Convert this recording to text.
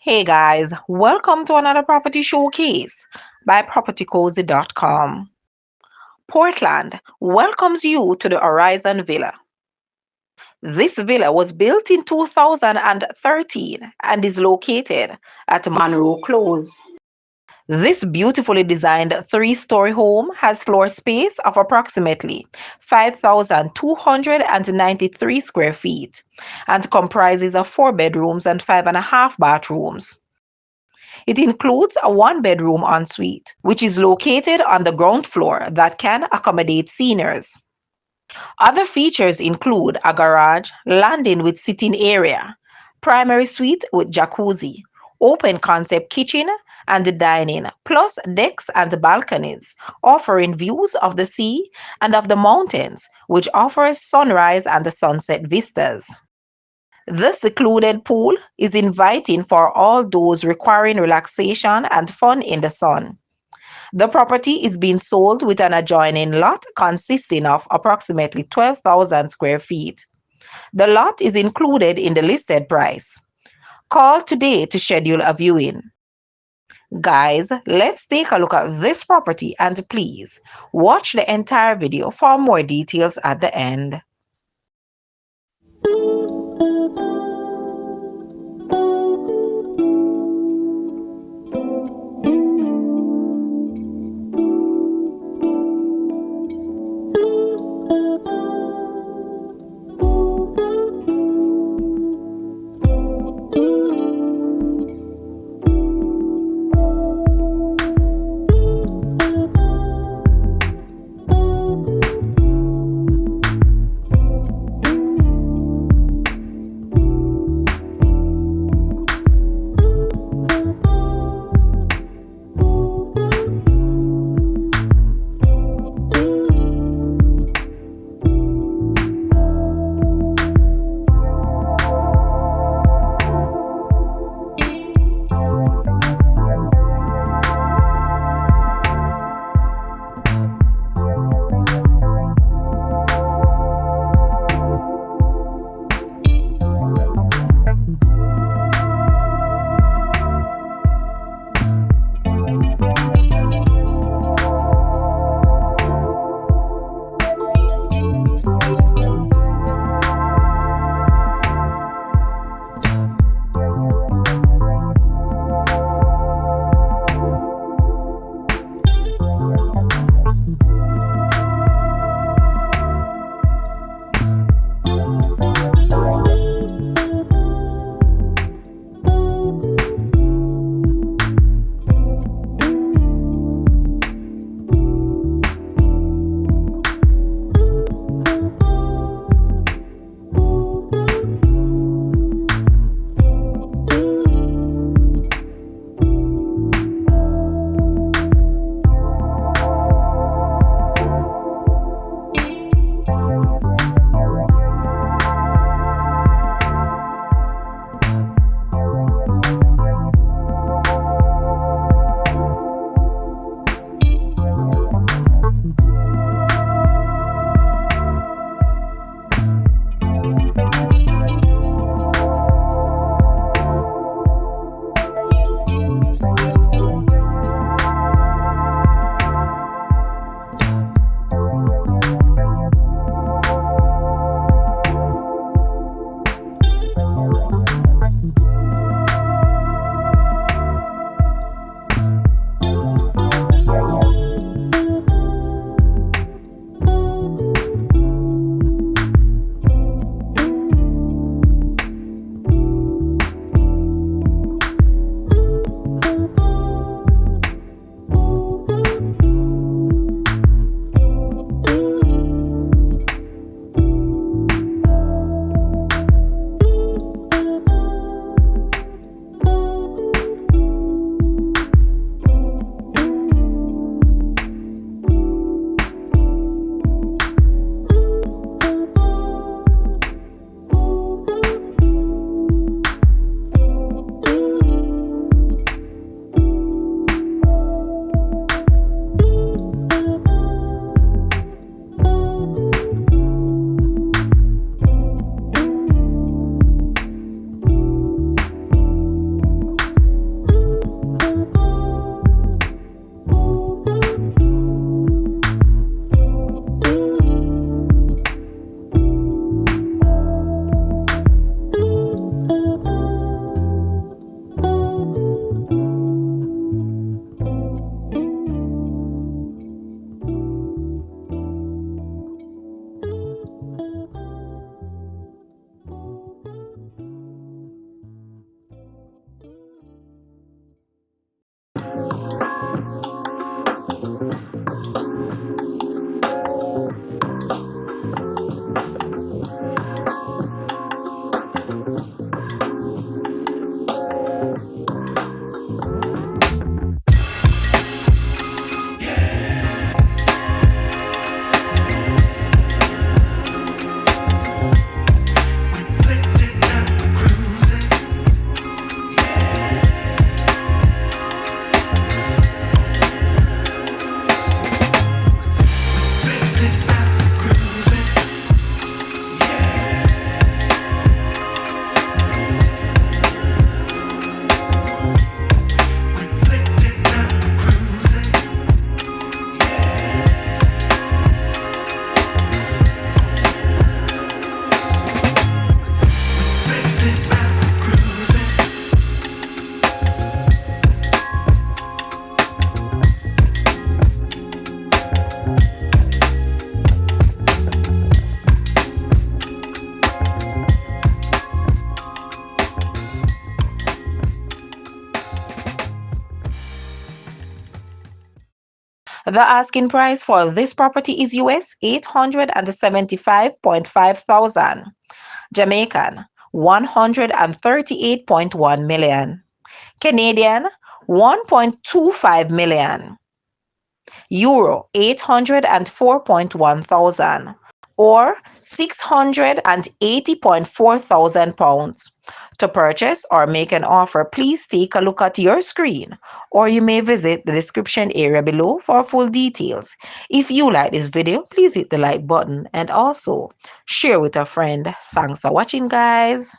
Hey guys, welcome to another property showcase by propertycozy.com. Portland welcomes you to the Horizon Villa. This villa was built in 2013 and is located at Munro Close. This beautifully designed three-story home has floor space of approximately 5,293 square feet and comprises of four bedrooms and five and a half bathrooms. It includes a one-bedroom ensuite, which is located on the ground floor that can accommodate seniors. Other features include a garage, landing with sitting area, primary suite with jacuzzi, open concept kitchen and dining, plus decks and balconies, offering views of the sea and of the mountains, which offers sunrise and sunset vistas. The secluded pool is inviting for all those requiring relaxation and fun in the sun. The property is being sold with an adjoining lot consisting of approximately 12,000 square feet. The lot is included in the listed price. Call today to schedule a viewing. Guys, let's take a look at this property and please watch the entire video for more details at the end. The asking price for this property is US 875.5 thousand, Jamaican 138.1 million, Canadian 1.25 million, Euro 804.1 thousand, or 680.4 thousand pounds. To purchase or make an offer, please take a look at your screen, or you may visit the description area below for full details. If you like this video, please hit the like button and also share with a friend. Thanks for watching, guys.